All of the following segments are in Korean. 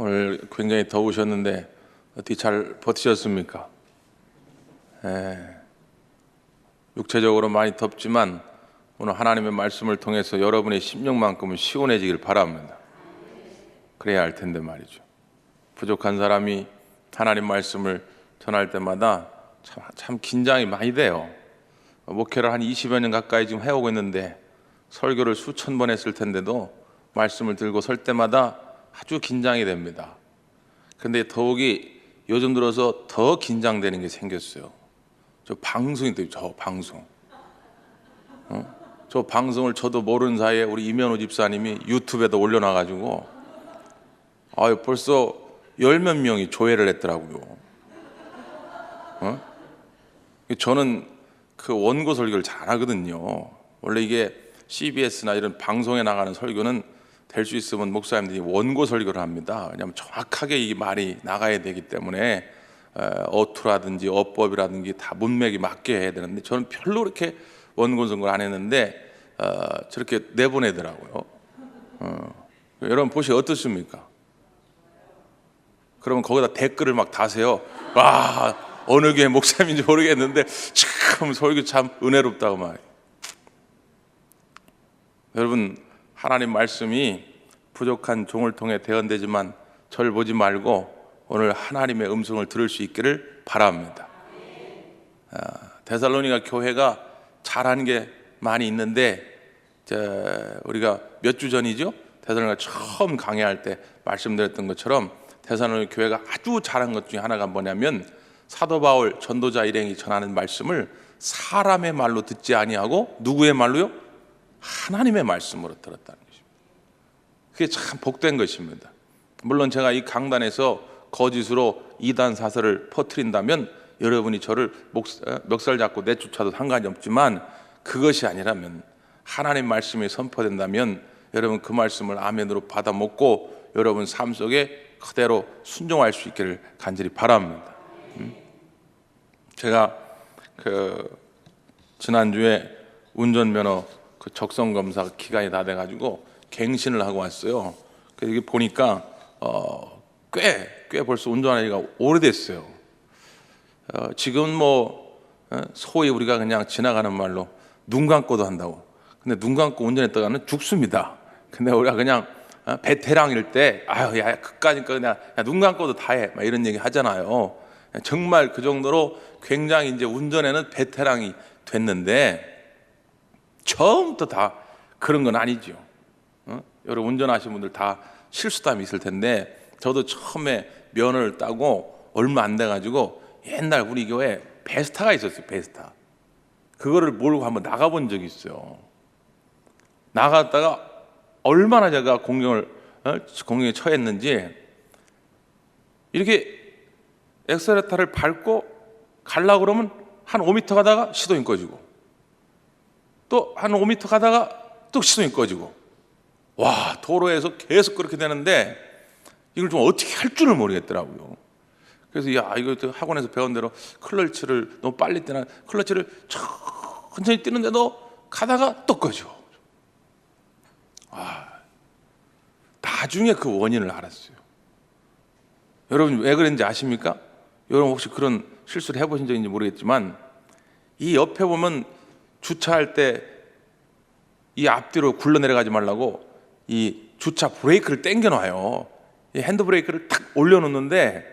오늘 굉장히 더우셨는데 어떻게 잘 버티셨습니까? 육체적으로 많이 덥지만 오늘 하나님의 말씀을 통해서 여러분의 심령만큼은 시원해지길 바랍니다. 그래야 할 텐데 말이죠. 부족한 사람이 하나님 말씀을 전할 때마다 참 긴장이 많이 돼요. 목회를 한 20여 년 가까이 지금 해오고 있는데 설교를 수천 번 했을 텐데도 말씀을 들고 설 때마다 아주 긴장이 됩니다. 그런데 더욱이 요즘 들어서 더 긴장되는 게 생겼어요. 저 방송이 돼요. 저 방송을 저도 모르는 사이에 우리 이면호 집사님이 유튜브에다 올려놔가지고 벌써 10몇 명이 조회를 했더라고요. 저는 그 원고 설교를 잘 하거든요. 원래 이게 CBS나 이런 방송에 나가는 설교는 될 수 있으면 목사님들이 원고 설교를 합니다. 왜냐하면 정확하게 이 말이 나가야 되기 때문에 어투라든지 어법이라든지 다 문맥이 맞게 해야 되는데 저는 별로 그렇게 원고 설교를 안 했는데 저렇게 내보내더라고요. 여러분 보시 어떻습니까? 그러면 거기다 댓글을 막 다세요. 와, 어느 교회 목사님인지 모르겠는데 참 설교 참 은혜롭다고 말이에요. 여러분, 하나님 말씀이 부족한 종을 통해 대언되지만 저를 보지 말고 오늘 하나님의 음성을 들을 수 있기를 바랍니다. 데살로니가 교회가 잘하는 게 많이 있는데 우리가 몇 주 전이죠? 데살로니가 처음 강해할 때 말씀드렸던 것처럼 데살로니가 교회가 아주 잘한 것 중에 하나가 뭐냐면 사도 바울 전도자 일행이 전하는 말씀을 사람의 말로 듣지 아니하고 누구의 말로요? 하나님의 말씀으로 들었다는 것입니다. 그게 참 복된 것입니다. 물론 제가 이 강단에서 거짓으로 이단 사설을 퍼뜨린다면 여러분이 저를 멱살 잡고 내쫓아도 상관이 없지만 그것이 아니라면 하나님 말씀이 선포된다면 여러분 그 말씀을 아멘으로 받아 먹고 여러분 삶 속에 그대로 순종할 수 있기를 간절히 바랍니다. 제가 지난주에 운전면허 적성 검사 기간이 다 돼가지고 갱신을 하고 왔어요. 그래서 여기 보니까 꽤 벌써 운전한 지가 오래됐어요. 지금 소위 우리가 그냥 지나가는 말로 눈 감고도 한다고. 근데 눈 감고 운전했다가는 죽습니다. 근데 우리가 그냥 베테랑일 때 그까짓 거 그냥 눈 감고도 다 해 막 이런 얘기 하잖아요. 정말 그 정도로 굉장히 이제 운전에는 베테랑이 됐는데 처음부터 다 그런 건 아니죠. 여러분 운전하시는 분들 다 실수담이 있을 텐데 저도 처음에 면허를 따고 얼마 안 돼가지고 옛날 우리 교회에 베스타가 있었어요. 베스타. 그거를 몰고 한번 나가본 적이 있어요. 나갔다가 얼마나 제가 공경에 처했는지 이렇게 엑셀레터를 밟고 가려고 그러면 한 5m 가다가 시동이 꺼지고 또 한 5m 가다가 또 시동이 꺼지고 와, 도로에서 계속 그렇게 되는데 이걸 좀 어떻게 할 줄을 모르겠더라고요. 그래서 이거 학원에서 배운 대로 클러치를 너무 빨리 떼나 클러치를 천천히 뛰는데도 가다가 또 꺼져. 나중에 그 원인을 알았어요. 여러분 왜 그랬는지 아십니까? 여러분 혹시 그런 실수를 해보신 적인지 모르겠지만 이 옆에 보면 주차할 때 이 앞뒤로 굴러내려가지 말라고 이 주차 브레이크를 당겨놔요. 이 핸드브레이크를 탁 올려놓는데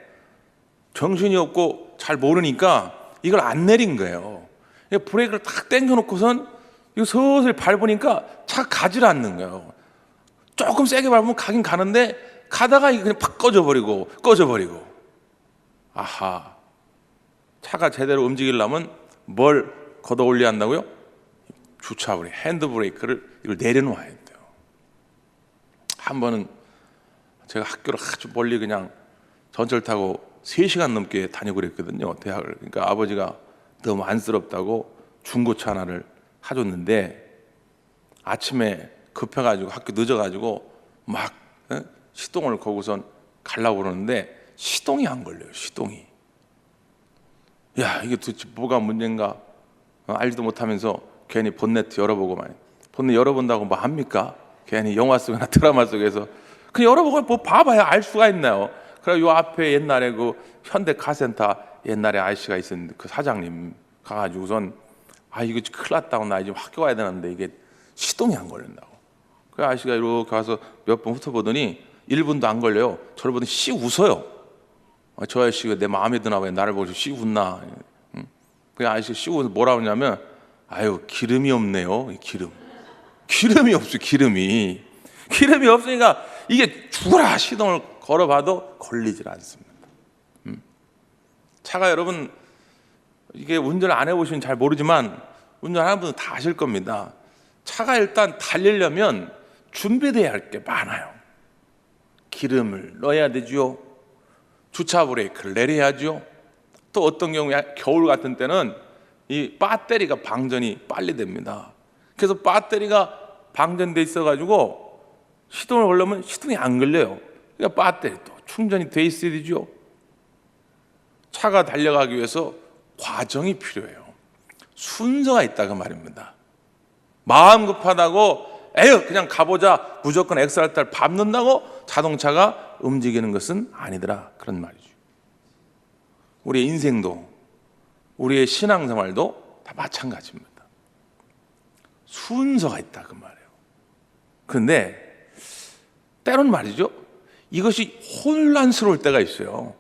정신이 없고 잘 모르니까 이걸 안 내린 거예요. 브레이크를 탁 당겨놓고선 이거 슬슬 밟으니까 차가 가지를 않는 거예요. 조금 세게 밟으면 가긴 가는데 가다가 이게 그냥 팍 꺼져버리고 아하, 차가 제대로 움직이려면 뭘 걷어 올려야 한다고요? 주차 브레이크, 핸드브레이크를 이걸 내려놓아야 돼요. 한 번은 제가 학교를 아주 멀리 그냥 전철 타고 3시간 넘게 다니고 그랬거든요, 대학을. 그러니까 아버지가 너무 안쓰럽다고 중고차 하나를 사줬는데 아침에 급해가지고 학교 늦어가지고 막 시동을 거고선 가려고 그러는데 시동이 안 걸려요. 시동이. 이게 도대체 뭐가 문제인가 알지도 못하면서 괜히 본네트 열어보고 본네트 열어본다고 뭐 합니까? 괜히 영화 속이나 드라마 속에서 그 여러분 뭐 봐봐야 알 수가 있나요? 그리고 요 앞에 옛날에 그 현대 카센터 옛날에 아저씨가 있었는데 그 사장님 가가지고선 이거 큰일 났다고 나 이제 학교 가야 되는데 이게 시동이 안 걸린다고. 그 아저씨가 이렇게 가서 몇 번 훑어보더니 1분도 안 걸려요. 저를 보더니 씩 웃어요. 저 아저씨가 내 마음에 드나 왜 나를 보고 씩 웃나. 그 아저씨가 씩 웃어서 뭐라고 하냐면 아유 기름이 없네요. 기름이 없어. 기름이 없으니까 이게 죽어라 시동을 걸어봐도 걸리질 않습니다. 차가 여러분 이게 운전을 안 해보시면 잘 모르지만 운전하는 분은 다 아실 겁니다. 차가 일단 달리려면 준비돼야 할 게 많아요. 기름을 넣어야 되죠. 주차 브레이크를 내려야죠. 또 어떤 경우에 겨울 같은 때는 이 배터리가 방전이 빨리 됩니다. 그래서 배터리가 방전돼 있어가지고 시동을 걸려면 시동이 안 걸려요. 그러니까 배터리 또 충전이 돼 있어야 되죠. 차가 달려가기 위해서 과정이 필요해요. 순서가 있다 그 말입니다. 마음 급하다고 에휴 그냥 가보자 무조건 엑셀레터를 밟는다고 자동차가 움직이는 것은 아니더라 그런 말이죠. 우리의 인생도 우리의 신앙생활도 다 마찬가지입니다. 순서가 있다 그 말이에요. 그런데 때로는 말이죠, 이것이 혼란스러울 때가 있어요.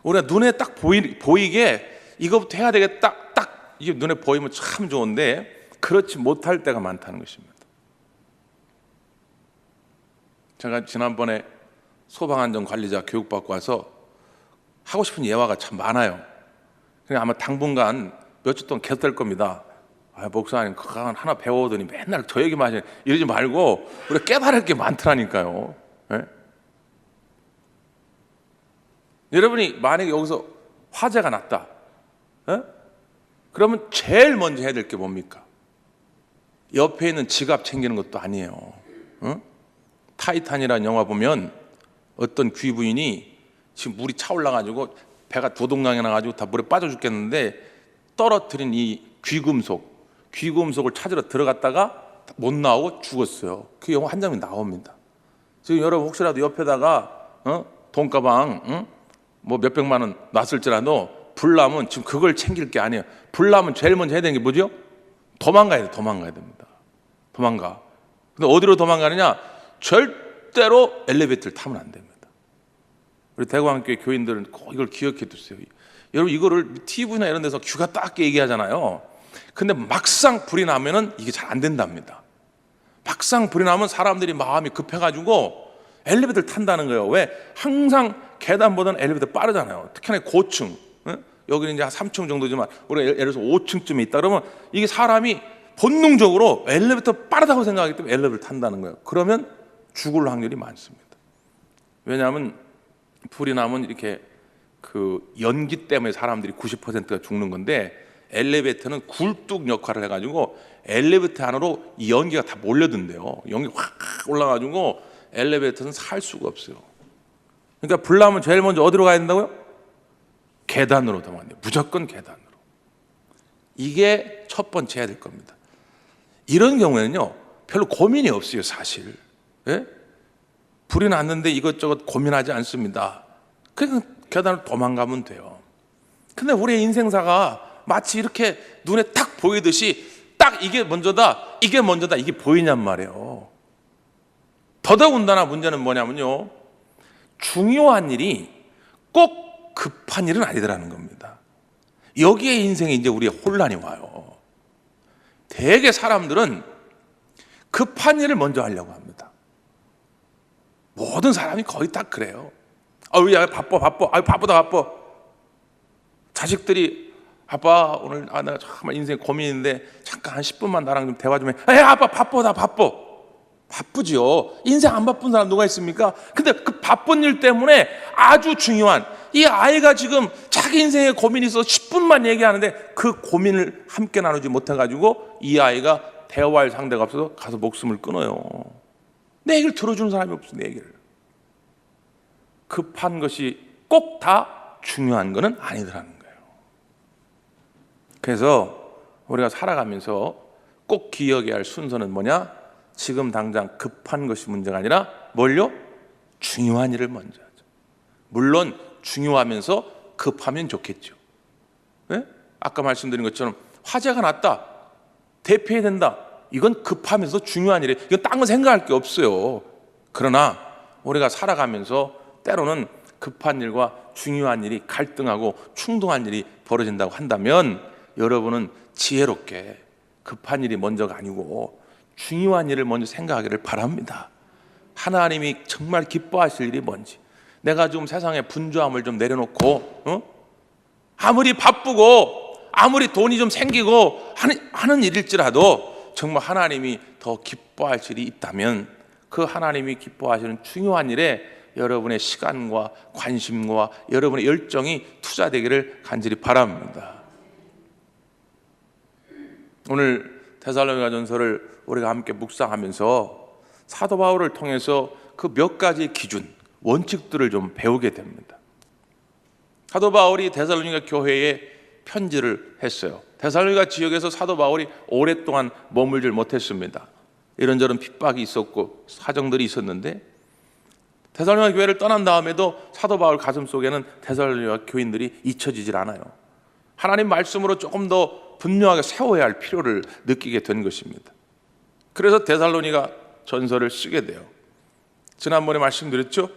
우리가 눈에 딱 보이게 이것부터 해야 되겠다 딱 이게 눈에 보이면 참 좋은데 그렇지 못할 때가 많다는 것입니다. 제가 지난번에 소방안전관리자 교육받고 와서 하고 싶은 예화가 참 많아요. 그냥 아마 당분간 몇 주 동안 계속될 겁니다. 목사님 그거 하나 배워오더니 맨날 저 얘기만 하시네. 이러지 말고 우리가 깨달을 게 많더라니까요. 네? 여러분이 만약에 여기서 화재가 났다, 네? 그러면 제일 먼저 해야 될 게 뭡니까? 옆에 있는 지갑 챙기는 것도 아니에요. 타이탄이라는 영화 보면 어떤 귀부인이 지금 물이 차올라가지고 배가 도동강에 나가지고 다 물에 빠져 죽겠는데 떨어뜨린 이 귀금속을 찾으러 들어갔다가 못 나오고 죽었어요. 그 영화 한 장면 나옵니다. 지금 여러분 혹시라도 옆에다가 돈가방 뭐 몇백만 원 놨을지라도 불나면 지금 그걸 챙길 게 아니에요. 불나면 제일 먼저 해야 되는 게 뭐죠? 도망가야 됩니다. 도망가. 근데 어디로 도망가느냐? 절대로 엘리베이터를 타면 안 됩니다. 우리 대구한교회 교인들은 꼭 이걸 기억해 두세요. 여러분 이거를 TV나 이런 데서 귀가 닦게 얘기하잖아요. 근데 막상 불이 나면은 이게 잘 안 된답니다. 막상 불이 나면 사람들이 마음이 급해가지고 엘리베이터를 탄다는 거예요. 왜? 항상 계단보다는 엘리베이터 빠르잖아요. 특히나 고층. 여기는 이제 한 3층 정도지만 우리가 예를 들어서 5층쯤에 있다 그러면 이게 사람이 본능적으로 엘리베이터 빠르다고 생각하기 때문에 엘리베이터를 탄다는 거예요. 그러면 죽을 확률이 많습니다. 왜냐하면 불이 나면 이렇게 그 연기 때문에 사람들이 90%가 죽는 건데 엘리베이터는 굴뚝 역할을 해가지고 엘리베이터 안으로 이 연기가 다 몰려든대요. 연기 확 올라가지고 엘리베이터는 살 수가 없어요. 그러니까 불 나면 제일 먼저 어디로 가야 된다고요? 계단으로 도망가야 돼요. 무조건 계단으로. 이게 첫 번째 해야 될 겁니다. 이런 경우에는요 별로 고민이 없어요 사실. 예? 불이 났는데 이것저것 고민하지 않습니다. 그냥 계단으로 도망가면 돼요. 근데 우리의 인생사가 마치 이렇게 눈에 딱 보이듯이 딱 이게 먼저다 이게 보이냔 말이에요. 더더군다나 문제는 뭐냐면요, 중요한 일이 꼭 급한 일은 아니더라는 겁니다. 여기에 인생에 이제 우리의 혼란이 와요. 대개 사람들은 급한 일을 먼저 하려고 합니다. 모든 사람이 거의 다 그래요. 야 바쁘다. 자식들이 아빠 오늘 내가 정말 인생 고민인데 잠깐 한 10분만 나랑 좀 대화 좀 해. 아빠 바쁘지요. 인생 안 바쁜 사람 누가 있습니까? 근데 그 바쁜 일 때문에 아주 중요한 이 아이가 지금 자기 인생에 고민이 있어서 10분만 얘기하는데 그 고민을 함께 나누지 못해가지고 이 아이가 대화할 상대가 없어서 가서 목숨을 끊어요. 내 얘기를 들어주는 사람이 없어. 내 얘기를. 급한 것이 꼭 다 중요한 것은 아니더라는 거예요. 그래서 우리가 살아가면서 꼭 기억해야 할 순서는 뭐냐? 지금 당장 급한 것이 문제가 아니라 뭘요? 중요한 일을 먼저 하죠. 물론 중요하면서 급하면 좋겠죠. 네? 아까 말씀드린 것처럼 화재가 났다, 대피해야 된다, 이건 급하면서 중요한 일이에요. 이건 딴 거 생각할 게 없어요. 그러나 우리가 살아가면서 때로는 급한 일과 중요한 일이 갈등하고 충동한 일이 벌어진다고 한다면 여러분은 지혜롭게 급한 일이 먼저가 아니고 중요한 일을 먼저 생각하기를 바랍니다. 하나님이 정말 기뻐하실 일이 뭔지, 내가 좀 세상에 분주함을 좀 내려놓고 아무리 바쁘고 아무리 돈이 좀 생기고 하는 일일지라도 정말 하나님이 더 기뻐하실 일이 있다면 그 하나님이 기뻐하시는 중요한 일에 여러분의 시간과 관심과 여러분의 열정이 투자되기를 간절히 바랍니다. 오늘 데살로니가전서를 우리가 함께 묵상하면서 사도 바울을 통해서 그 몇 가지 기준, 원칙들을 좀 배우게 됩니다. 사도 바울이 데살로니가 교회에 편지를 했어요. 데살로니가 지역에서 사도 바울이 오랫동안 머물질 못했습니다. 이런저런 핍박이 있었고 사정들이 있었는데 데살로니가 교회를 떠난 다음에도 사도 바울 가슴 속에는 데살로니가 교인들이 잊혀지질 않아요. 하나님 말씀으로 조금 더 분명하게 세워야 할 필요를 느끼게 된 것입니다. 그래서 데살로니가 전서를 쓰게 돼요. 지난번에 말씀드렸죠?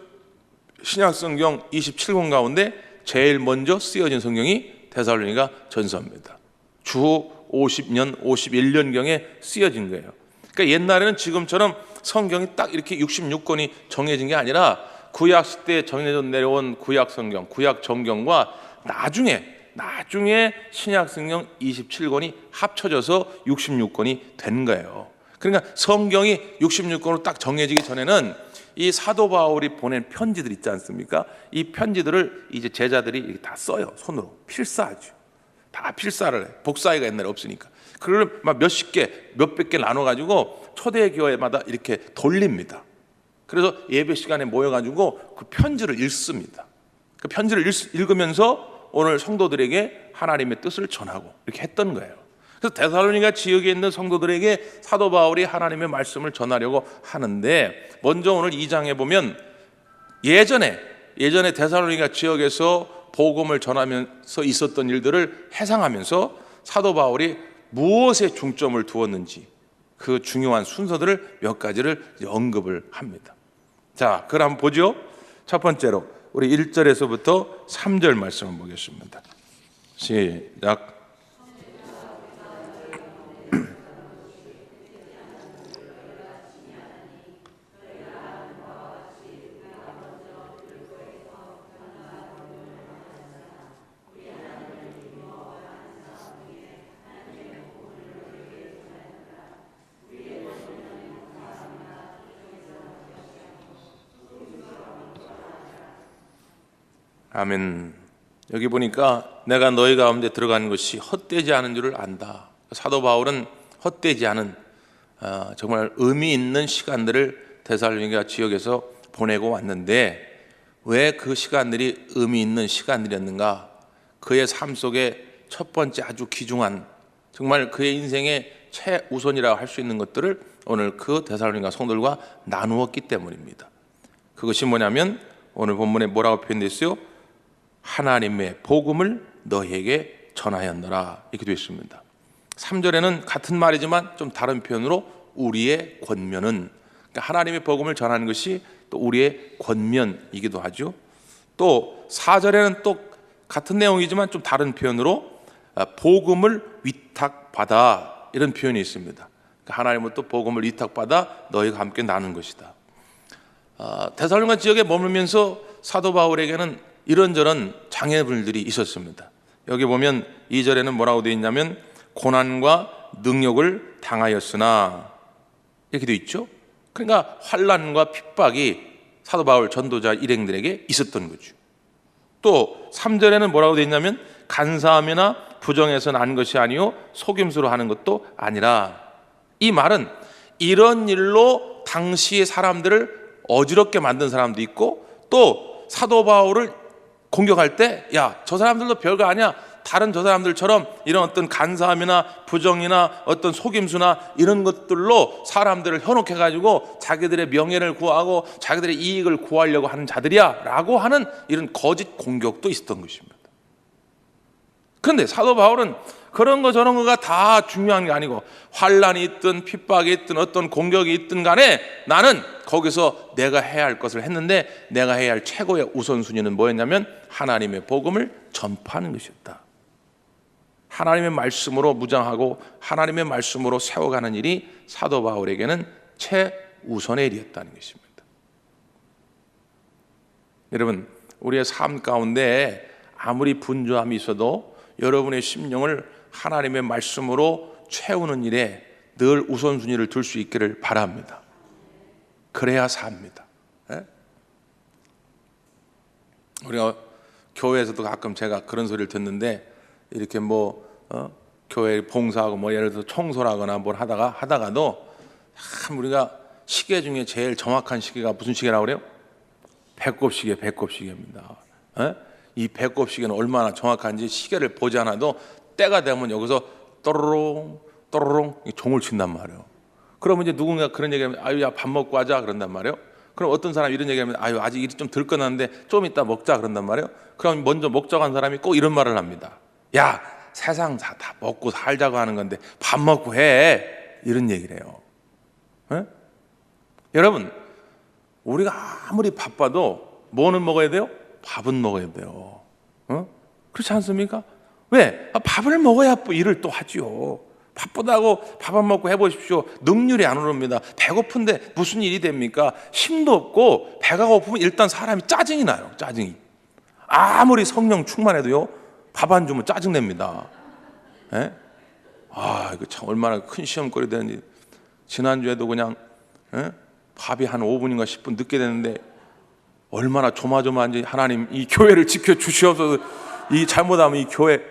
신약성경 27권 가운데 제일 먼저 쓰여진 성경이 데살로니가 전서입니다. 주 50년, 51년경에 쓰여진 거예요. 그러니까 옛날에는 지금처럼 성경이 딱 이렇게 66권이 정해진 게 아니라 구약 시대에 정해져 내려온 구약 성경, 구약 정경과 나중에 신약 성경 27권이 합쳐져서 66권이 된 거예요. 그러니까 성경이 66권으로 딱 정해지기 전에는 이 사도 바울이 보낸 편지들 있지 않습니까? 이 편지들을 이제 제자들이 다 써요. 손으로 필사하죠. 다 필사를 해. 복사기가 옛날에 없으니까. 그걸 막 몇십 개, 몇백 개 나눠가지고 초대 교회마다 이렇게 돌립니다. 그래서 예배 시간에 모여가지고 그 편지를 읽습니다. 그 편지를 읽으면서 오늘 성도들에게 하나님의 뜻을 전하고 이렇게 했던 거예요. 그래서 데살로니가 지역에 있는 성도들에게 사도 바울이 하나님의 말씀을 전하려고 하는데, 먼저 오늘 2장에 보면 예전에 데살로니가 지역에서 복음을 전하면서 있었던 일들을 회상하면서 사도 바울이 무엇에 중점을 두었는지 그 중요한 순서들을 몇 가지를 언급을 합니다. 자, 그걸 한번 보죠. 첫 번째로 우리 1절에서부터 3절 말씀을 보겠습니다. 시작. 아멘. 여기 보니까 내가 너희 가운데 들어가는 것이 헛되지 않은 줄을 안다. 사도 바울은 헛되지 않은 정말 의미 있는 시간들을 데살로니가 지역에서 보내고 왔는데 왜 그 시간들이 의미 있는 시간들이었는가? 그의 삶 속에 첫 번째 아주 귀중한, 정말 그의 인생의 최우선이라고 할 수 있는 것들을 오늘 그 데살로니가 성도들과 나누었기 때문입니다. 그것이 뭐냐면 오늘 본문에 뭐라고 표현되어 있어요? 하나님의 복음을 너희에게 전하였노라, 이렇게 되어 있습니다. 3절에는 같은 말이지만 좀 다른 표현으로 우리의 권면은, 그러니까 하나님의 복음을 전하는 것이 또 우리의 권면이기도 하죠. 또 4절에는 또 같은 내용이지만 좀 다른 표현으로 복음을 위탁받아, 이런 표현이 있습니다. 그러니까 하나님은 또 복음을 위탁받아 너희가 함께 나눈 것이다. 데살로니가 지역에 머물면서 사도 바울에게는 이런저런 장애물들이 있었습니다. 여기 보면 2절에는 뭐라고 되어 있냐면 고난과 능욕을 당하였으나, 이렇게 되어 있죠. 그러니까 환난과 핍박이 사도 바울 전도자 일행들에게 있었던 거죠. 또 3절에는 뭐라고 되어 있냐면 간사함이나 부정에서 난 것이 아니요 속임수로 하는 것도 아니라, 이 말은 이런 일로 당시의 사람들을 어지럽게 만든 사람도 있고 또 사도 바울을 공격할 때 야, 저 사람들도 별거 아니야, 다른 저 사람들처럼 이런 어떤 간사함이나 부정이나 어떤 속임수나 이런 것들로 사람들을 현혹해가지고 자기들의 명예를 구하고 자기들의 이익을 구하려고 하는 자들이야 라고 하는 이런 거짓 공격도 있었던 것입니다. 그런데 사도 바울은 그런 거 저런 거가 다 중요한 게 아니고 환난이 있든 핍박이 있든 어떤 공격이 있든 간에 나는 거기서 내가 해야 할 것을 했는데 내가 해야 할 최고의 우선순위는 뭐였냐면 하나님의 복음을 전파하는 것이었다. 하나님의 말씀으로 무장하고 하나님의 말씀으로 세워가는 일이 사도 바울에게는 최우선의 일이었다는 것입니다. 여러분, 우리의 삶 가운데 아무리 분주함이 있어도 여러분의 심령을 하나님의 말씀으로 채우는 일에 늘 우선순위를 둘 수 있기를 바랍니다. 그래야 삽니다. 예? 우리가 교회에서도 가끔 제가 그런 소리를 듣는데 이렇게 교회 봉사하고 예를 들어서 청소를 하거나 뭘 하다가도 참 우리가 시계 중에 제일 정확한 시계가 무슨 시계라고 그래요? 배꼽시계입니다. 예? 이 배꼽시계는 얼마나 정확한지 시계를 보지 않아도 때가 되면 여기서 또로롱 또로롱 종을 친단 말이에요. 그러면 이제 누군가 그런 얘기하면 아유 야 밥 먹고 하자 그런단 말이에요. 그럼 어떤 사람이 이런 얘기하면 아유 아직 일이 좀 덜 끝났는데 좀 이따 먹자 그런단 말이에요. 그럼 먼저 먹자고 한 사람이 꼭 이런 말을 합니다. 야 세상 다 먹고 살자고 하는 건데 밥 먹고 해 이런 얘기를 해요. 예? 여러분 우리가 아무리 바빠도 뭐는 먹어야 돼요? 밥은 먹어야 돼요. 그렇지 않습니까? 왜? 밥을 먹어야 일을 또 하지요. 바쁘다고 밥 안 먹고 해보십시오. 능률이 안 오릅니다. 배고픈데 무슨 일이 됩니까? 힘도 없고 배가 고프면 일단 사람이 짜증이 나요. 짜증이. 아무리 성령 충만해도요. 밥 안 주면 짜증냅니다. 예? 이거 참 얼마나 큰 시험거리 되는지. 지난주에도 그냥 밥이 한 5분인가 10분 늦게 됐는데 얼마나 조마조마한지 하나님 이 교회를 지켜주시옵소서. 이 잘못하면 이 교회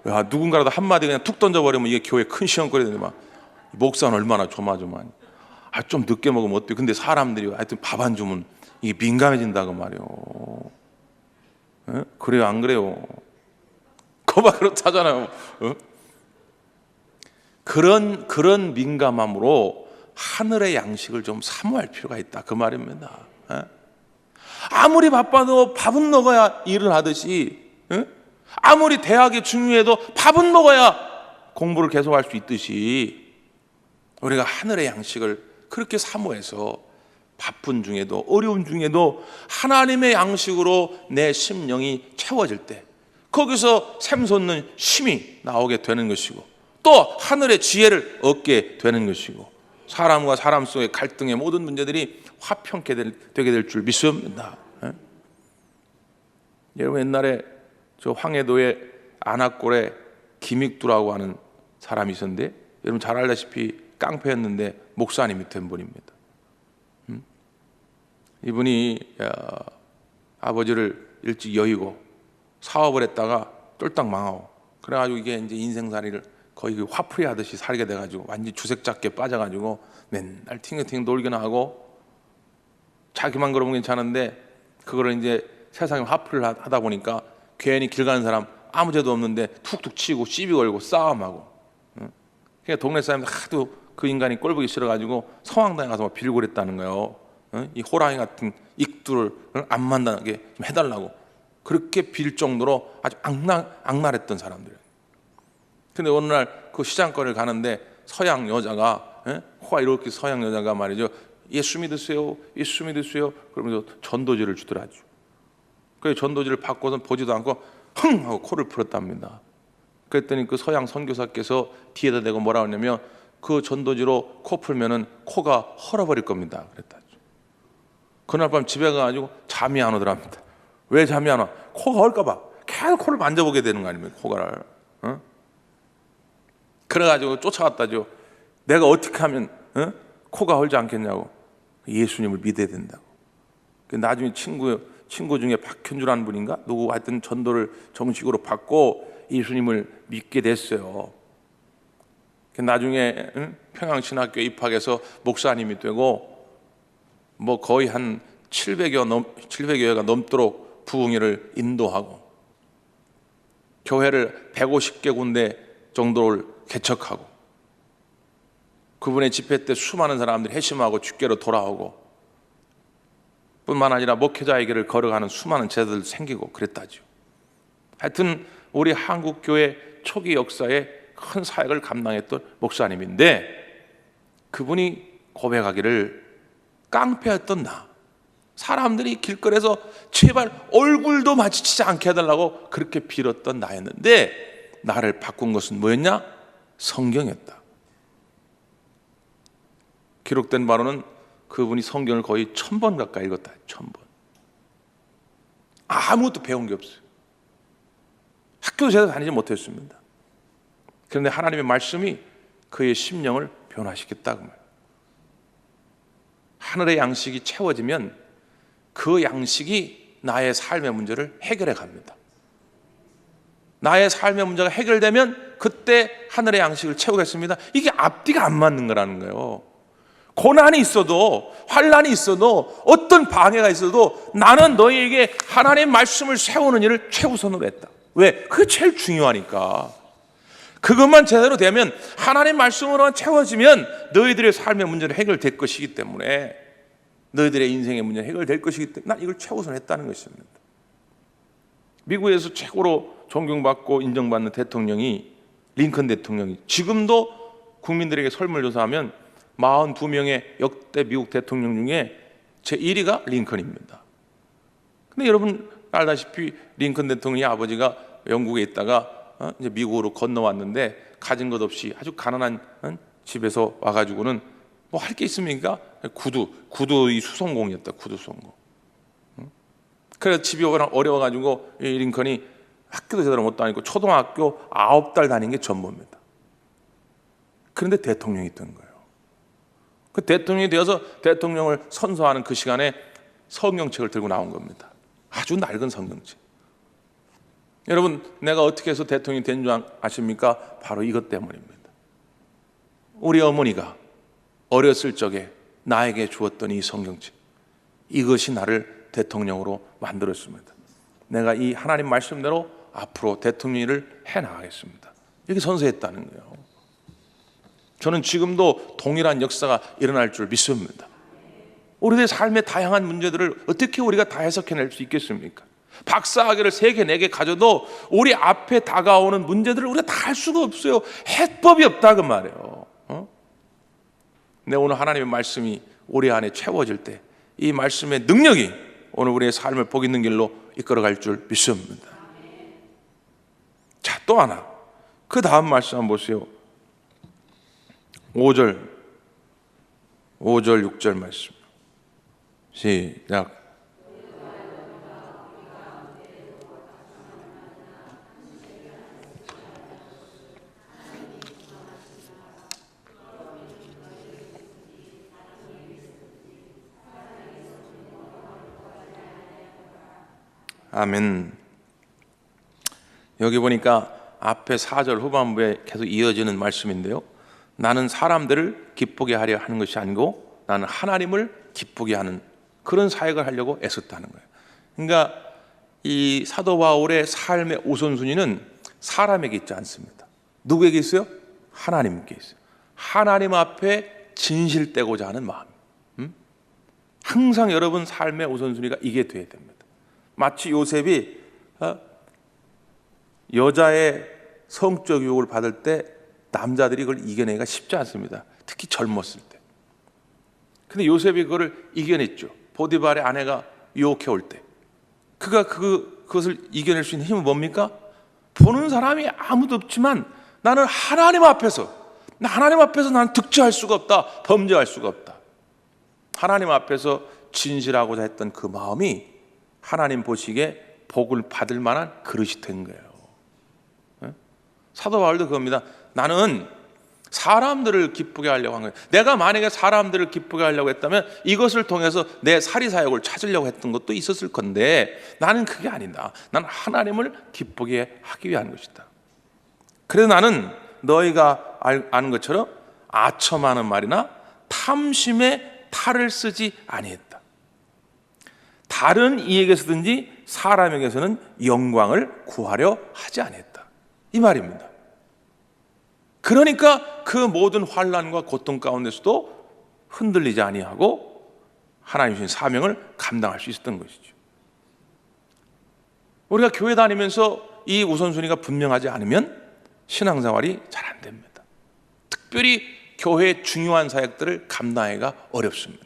누군가라도 한마디 그냥 툭 던져버리면 이게 교회 큰 시험거리 되는데 막 목사는 얼마나 조마조마하니. 좀 늦게 먹으면 어때요? 근데 사람들이 하여튼 밥 안 주면 이게 민감해진다고 말이요. 그래요 안 그래요? 거봐 그렇다잖아요. 그런 민감함으로 하늘의 양식을 좀 사모할 필요가 있다 그 말입니다. 아무리 바빠도 밥은 먹어야 일을 하듯이 아무리 대학이 중요해도 밥은 먹어야 공부를 계속할 수 있듯이 우리가 하늘의 양식을 그렇게 사모해서 바쁜 중에도 어려운 중에도 하나님의 양식으로 내 심령이 채워질 때 거기서 샘솟는 힘이 나오게 되는 것이고 또 하늘의 지혜를 얻게 되는 것이고 사람과 사람 속의 갈등의 모든 문제들이 화평케 되게 될 줄 믿습니다. 여러분 옛날에 저 황해도의 안악골에 김익두라고 하는 사람이 있었는데 여러분 잘 알다시피 깡패였는데 목사님이 된 분입니다. 이분이 아버지를 일찍 여의고 사업을 했다가 쫄딱 망하고 그래가지고 이게 이제 인생살이를 거의 화풀이 하듯이 살게 돼가지고 완전 주색잡기에 빠져가지고 맨날 팅팅팅 놀기나 하고 자기만 그러면 괜찮은데 그거를 이제 세상에 화풀이를 하다 보니까 괜히 길 가는 사람 아무 죄도 없는데 툭툭 치고 시비 걸고 싸움하고 그러니까 동네 사람들 하도 그 인간이 꼴보기 싫어가지고 성황당에 가서 막 빌고 그랬다는 거예요. 이 호랑이 같은 익두를 안 만나게 좀 해달라고 그렇게 빌 정도로 아주 악랄했던 사람들. 근데 어느 날 그 시장거리를 가는데 서양 여자가 코가 이렇게 서양 여자가 말이죠. 예수 믿으세요. 예수 믿으세요. 그러면서 전도지를 주더라죠. 그래서 전도지를 받고선 보지도 않고 흥 하고 코를 풀었답니다. 그랬더니 그 서양 선교사께서 뒤에다 대고 뭐라 하냐면 그 전도지로 코 풀면은 코가 헐어버릴 겁니다. 그랬다죠. 그날 밤 집에 가가지고 잠이 안 오더랍니다. 왜 잠이 안 와? 코가 헐까봐 계속 코를 만져보게 되는 거 아닙니까? 코가. 그래가지고 쫓아갔다죠. 내가 어떻게 하면 코가 헐지 않겠냐고. 예수님을 믿어야 된다고. 나중에 친구 중에 박현주라는 분인가? 누구 하여튼 전도를 정식으로 받고 예수님을 믿게 됐어요. 나중에 평양신학교에 입학해서 목사님이 되고 뭐 거의 한 700여가 넘도록 부흥회를 인도하고 교회를 150개 군데 정도를 개척하고 그분의 집회 때 수많은 사람들이 회심하고 주께로 돌아오고 뿐만 아니라 목회자의 길을 걸어가는 수많은 제자들 생기고 그랬다죠. 하여튼 우리 한국교회 초기 역사에 큰 사역을 감당했던 목사님인데 그분이 고백하기를 깡패였던 나, 사람들이 길거리에서 제발 얼굴도 마주치지 않게 해달라고 그렇게 빌었던 나였는데 나를 바꾼 것은 뭐였냐? 성경이었다. 기록된 바로는 그분이 성경을 거의 1000번 가까이 읽었다. 1000번. 아무것도 배운 게 없어요. 학교도 제대로 다니지 못했습니다. 그런데 하나님의 말씀이 그의 심령을 변화시켰다고 말해요. 하늘의 양식이 채워지면 그 양식이 나의 삶의 문제를 해결해 갑니다. 나의 삶의 문제가 해결되면 그때 하늘의 양식을 채우겠습니다. 이게 앞뒤가 안 맞는 거라는 거예요. 고난이 있어도 환난이 있어도 어떤 방해가 있어도 나는 너희에게 하나님의 말씀을 세우는 일을 최우선으로 했다. 왜? 그게 제일 중요하니까. 그것만 제대로 되면 하나님의 말씀으로만 채워지면 너희들의 삶의 문제는 해결될 것이기 때문에 너희들의 인생의 문제는 해결될 것이기 때문에 난 이걸 최우선했다는 것입니다. 미국에서 최고로 존경받고 인정받는 대통령이 링컨 대통령이 지금도 국민들에게 설문조사하면 42명의 역대 미국 대통령 중에 제1위가 링컨입니다. 근데 여러분 알다시피 링컨 대통령의 아버지가 영국에 있다가 이제 미국으로 건너왔는데 가진 것 없이 아주 가난한 집에서 와가지고는 뭐 할 게 있습니까? 구두 이 수송공이었다. 구두 수송공. 그래서 집이 어려워가지고 링컨이 학교도 제대로 못 다니고 초등학교 9달 다닌 게 전부입니다. 그런데 대통령이 된 거예요. 그 대통령이 되어서 대통령을 선서하는 그 시간에 성경책을 들고 나온 겁니다. 아주 낡은 성경책. 여러분, 내가 어떻게 해서 대통령이 된 줄 아십니까? 바로 이것 때문입니다. 우리 어머니가 어렸을 적에 나에게 주었던 이 성경책, 이것이 나를 대통령으로 만들었습니다. 내가 이 하나님 말씀대로 앞으로 대통령 일을 해나가겠습니다. 이렇게 선서했다는 거예요. 저는 지금도 동일한 역사가 일어날 줄 믿습니다. 우리들의 삶의 다양한 문제들을 어떻게 우리가 다 해석해낼 수 있겠습니까? 박사학위를 3개, 4개 가져도 우리 앞에 다가오는 문제들을 우리가 다 할 수가 없어요. 해법이 없다 그 말이에요. 근데 오늘 하나님의 말씀이 우리 안에 채워질 때 이 말씀의 능력이 오늘 우리의 삶을 복 있는 길로 이끌어갈 줄 믿습니다. 자, 또 하나. 그 다음 말씀 한번 보세요. 5절, 6절 말씀. 시작. 아멘. 여기 보니까 앞에 4절 후반부에 계속 이어지는 말씀인데요. 나는 사람들을 기쁘게 하려 하는 것이 아니고 나는 하나님을 기쁘게 하는 그런 사역을 하려고 애썼다는 거예요. 그러니까 이 사도 바울의 삶의 우선순위는 사람에게 있지 않습니다. 누구에게 있어요? 하나님께 있어요. 하나님 앞에 진실되고자 하는 마음. 항상 여러분 삶의 우선순위가 이게 돼야 됩니다. 마치 요셉이 여자의 성적 유혹을 받을 때 남자들이 그걸 이겨내기가 쉽지 않습니다. 특히 젊었을 때. 근데 요셉이 그걸 이겨냈죠. 보디발의 아내가 유혹해 올 때. 그가 그것을 이겨낼 수 있는 힘은 뭡니까? 보는 사람이 아무도 없지만 나는 하나님 앞에서 나는 득죄할 수가 없다. 범죄할 수가 없다. 하나님 앞에서 진실하고자 했던 그 마음이 하나님 보시기에 복을 받을 만한 그릇이 된 거예요. 사도 바울도 그겁니다. 나는 사람들을 기쁘게 하려고 한 거예요. 내가 만약에 사람들을 기쁘게 하려고 했다면 이것을 통해서 내 사리사욕을 찾으려고 했던 것도 있었을 건데 나는 그게 아니다. 나는 하나님을 기쁘게 하기 위한 것이다. 그래서 나는 너희가 아는 것처럼 아첨하는 말이나 탐심의 탈을 쓰지 아니했다. 다른 이에게서든지 사람에게서는 영광을 구하려 하지 아니했다. 이 말입니다. 그러니까 그 모든 환난과 고통 가운데서도 흔들리지 아니하고 하나님 주신 사명을 감당할 수 있었던 것이죠. 우리가 교회 다니면서 이 우선순위가 분명하지 않으면 신앙생활이 잘 안 됩니다. 특별히 교회의 중요한 사역들을 감당하기가 어렵습니다.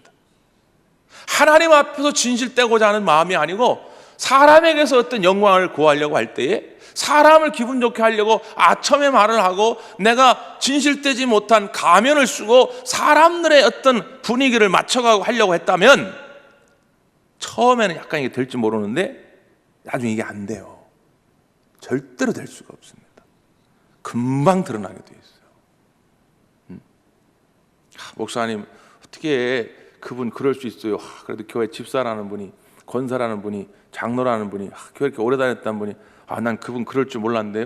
하나님 앞에서 진실되고자 하는 마음이 아니고 사람에게서 어떤 영광을 구하려고 할 때에 사람을 기분 좋게 하려고 아첨의 말을 하고 내가 진실되지 못한 가면을 쓰고 사람들의 어떤 분위기를 맞춰가고 하려고 했다면 처음에는 약간 이게 될지 모르는데 나중에 이게 안 돼요. 절대로 될 수가 없습니다. 금방 드러나게 돼 있어요. 목사님 어떻게 그분 그럴 수 있어요? 그래도 교회 집사라는 분이, 권사라는 분이, 장로라는 분이, 교회 이렇게 오래 다녔다는 분이, 난 그분 그럴 줄 몰랐는데요.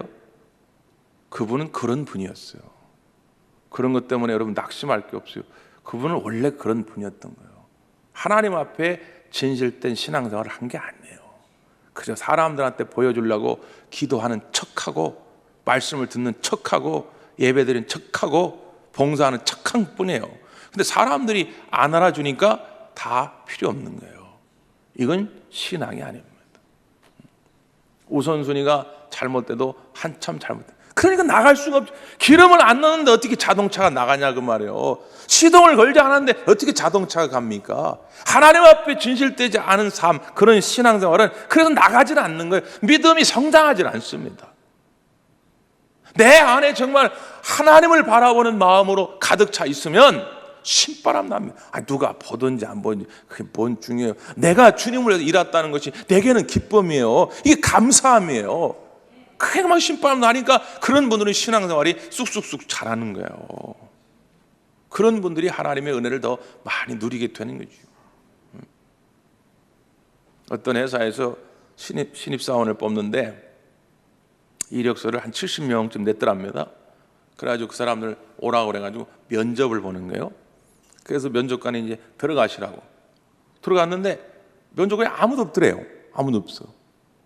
그분은 그런 분이었어요. 그런 것 때문에 여러분 낙심할 게 없어요. 그분은 원래 그런 분이었던 거예요. 하나님 앞에 진실된 신앙생활을 한 게 아니에요. 그저 사람들한테 보여주려고 기도하는 척하고 말씀을 듣는 척하고 예배드리는 척하고 봉사하는 척한 뿐이에요. 근데 사람들이 안 알아주니까 다 필요 없는 거예요. 이건 신앙이 아닙니다. 우선순위가 잘못돼도 한참 잘못돼. 그러니까 나갈 수가 없죠. 기름을 안 넣는데 어떻게 자동차가 나가냐 그 말이에요. 시동을 걸지 않았는데 어떻게 자동차가 갑니까? 하나님 앞에 진실되지 않은 삶, 그런 신앙생활은 그래서 나가질 않는 거예요. 믿음이 성장하질 않습니다. 내 안에 정말 하나님을 바라보는 마음으로 가득 차 있으면 신바람 납니다. 누가 보든지 안 보든지 그게 뭔 중요해요. 내가 주님을 위해서 일했다는 것이 내게는 기쁨이에요. 이게 감사함이에요. 그게 막 신바람 나니까 그런 분들은 신앙생활이 쑥쑥쑥 잘하는 거예요. 그런 분들이 하나님의 은혜를 더 많이 누리게 되는 거죠. 어떤 회사에서 신입사원을 뽑는데 이력서를 한 70명쯤 냈더랍니다. 그래가지고 그 사람들 오라고 그래가지고 면접을 보는 거예요. 그래서 면접관이 이제 들어가시라고 들어갔는데 면접관이 아무도 없더래요. 아무도 없어.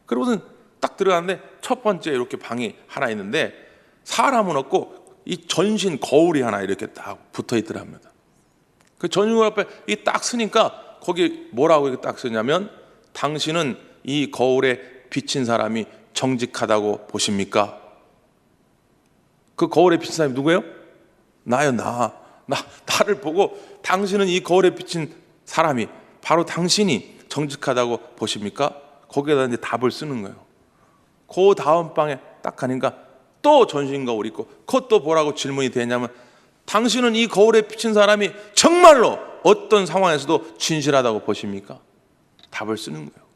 그러고선 딱 들어갔는데 첫 번째 이렇게 방이 하나 있는데 사람은 없고 이 전신 거울이 하나 이렇게 딱 붙어 있더랍니다. 그 전신 거울 앞에 이 딱 쓰니까 거기 뭐라고 이렇게 딱 쓰냐면 당신은 이 거울에 비친 사람이 정직하다고 보십니까? 그 거울에 비친 사람이 누구예요? 나요. 나를 보고 당신은 이 거울에 비친 사람이 바로 당신이 정직하다고 보십니까? 거기에다 이제 답을 쓰는 거예요. 그 다음 방에 딱 가니까 또 전신 거울 있고 그것도 뭐라고 질문이 되냐면 당신은 이 거울에 비친 사람이 정말로 어떤 상황에서도 진실하다고 보십니까? 답을 쓰는 거예요.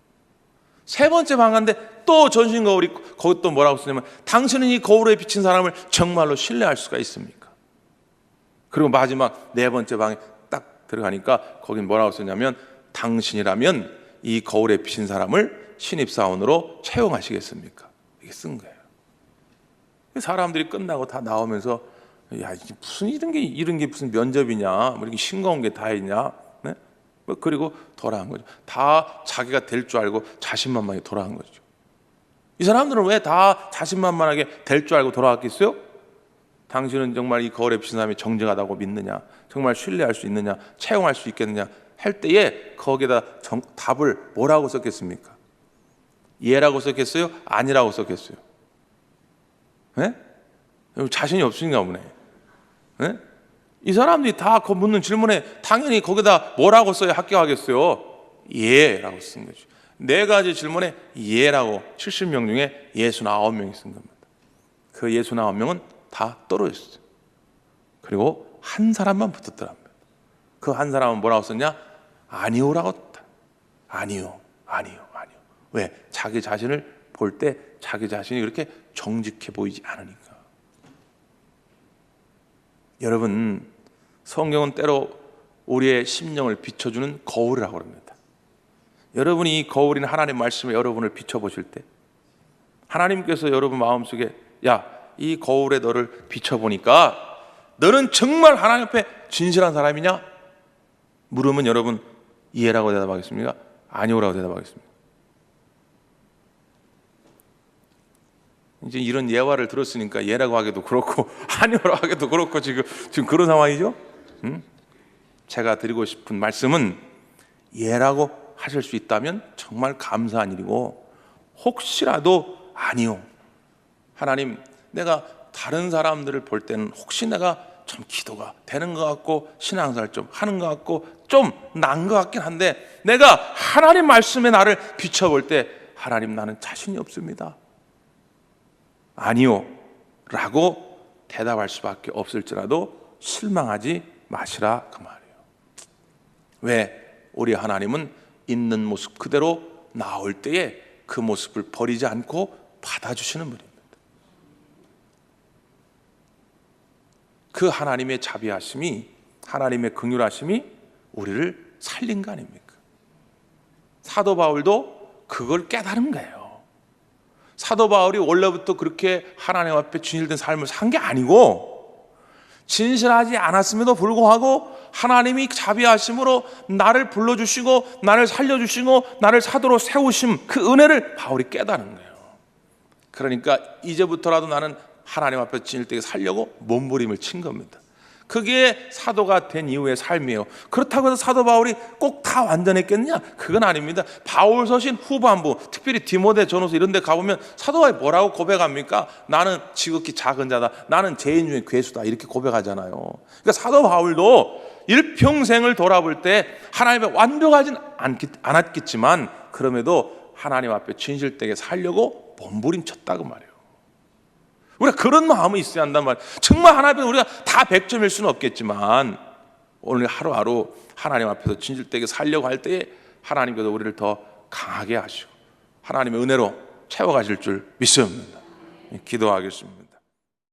세 번째 방 갔는데 또 전신 거울이 있고 그것도 뭐라고 쓰냐면 당신은 이 거울에 비친 사람을 정말로 신뢰할 수가 있습니까? 그리고 마지막 네 번째 방에 딱 들어가니까 거긴 뭐라고 쓰냐면 당신이라면 이 거울에 비친 사람을 신입사원으로 채용하시겠습니까? 이게 쓴 거예요. 사람들이 끝나고 다 나오면서 야, 무슨 이런 게 무슨 면접이냐, 뭐 이렇게 싱거운 게 다 있냐, 네? 그리고 돌아간 거죠. 다 자기가 될 줄 알고 자신만만하게 돌아간 거죠. 이 사람들은 왜 다 자신만만하게 될 줄 알고 돌아갔겠어요? 당신은 정말 이 거울에 비친 사람이 정직하다고 믿느냐, 정말 신뢰할 수 있느냐, 채용할 수 있겠느냐 할 때에 거기에다 답을 뭐라고 썼겠습니까? 예라고 썼겠어요? 아니라고 썼겠어요? 네? 자신이 없으신가 보네. 네? 이 사람들이 다 그 묻는 질문에 당연히 거기다 뭐라고 써야 합격하겠어요? 예라고 쓴 거죠. 네 가지 질문에 예라고 70명 중에 69명이 쓴 겁니다. 그 69명은 다 떨어졌어요. 그리고 한 사람만 붙었더랍니다. 그 한 사람은 뭐라고 썼냐? 아니오라고 했다. 아니요. 왜? 자기 자신을 볼 때 자기 자신이 그렇게 정직해 보이지 않으니까. 여러분, 성경은 때로 우리의 심령을 비춰주는 거울이라고 합니다. 여러분이 이 거울인 하나님 말씀에 여러분을 비춰보실 때 하나님께서 여러분 마음속에 야, 이 거울에 너를 비춰보니까 너는 정말 하나님 앞에 진실한 사람이냐? 물으면 여러분 이해라고 대답하겠습니까? 아니오라고 대답하겠습니다. 이제 이런 예화를 들었으니까 예라고 하기도 그렇고 아니오라고 하기도 그렇고 지금 그런 상황이죠. 제가 드리고 싶은 말씀은 예라고 하실 수 있다면 정말 감사한 일이고, 혹시라도 아니요, 하나님, 내가 다른 사람들을 볼 때는 혹시 내가 좀 기도가 되는 것 같고 신앙생활 좀 하는 것 같고 좀 난 것 같긴 한데, 내가 하나님 말씀에 나를 비춰볼 때 하나님, 나는 자신이 없습니다, 아니요 라고 대답할 수밖에 없을지라도 실망하지 마시라 그 말이에요. 왜? 우리 하나님은 있는 모습 그대로 나올 때에 그 모습을 버리지 않고 받아주시는 분입니다. 그 하나님의 자비하심이, 하나님의 긍휼하심이 우리를 살린 거 아닙니까? 사도 바울도 그걸 깨달은 거예요. 사도 바울이 원래부터 그렇게 하나님 앞에 진실된 삶을 산 게 아니고, 진실하지 않았음에도 불구하고 하나님이 자비하심으로 나를 불러주시고 나를 살려주시고 나를 사도로 세우심, 그 은혜를 바울이 깨달은 거예요. 그러니까 이제부터라도 나는 하나님 앞에 진실되게 살려고 몸부림을 친 겁니다. 그게 사도가 된 이후의 삶이에요. 그렇다고 해서 사도 바울이 꼭 다 완전했겠느냐? 그건 아닙니다. 바울 서신 후반부, 특별히 디모데 전후서 이런 데 가보면 사도 바울이 뭐라고 고백합니까? 나는 지극히 작은 자다, 나는 죄인 중에 괴수다, 이렇게 고백하잖아요. 그러니까 사도 바울도 일평생을 돌아볼 때 하나님 앞에 완벽하진 않았겠지만 그럼에도 하나님 앞에 진실되게 살려고 몸부림쳤다고 말이에요. 우리가 그런 마음이 있어야 한단 말이에요. 정말 하나님 앞에 우리가 다 100점일 수는 없겠지만 오늘 하루하루 하나님 앞에서 진실되게 살려고 할 때에 하나님께서 우리를 더 강하게 하시고 하나님의 은혜로 채워가실 줄 믿습니다. 기도하겠습니다.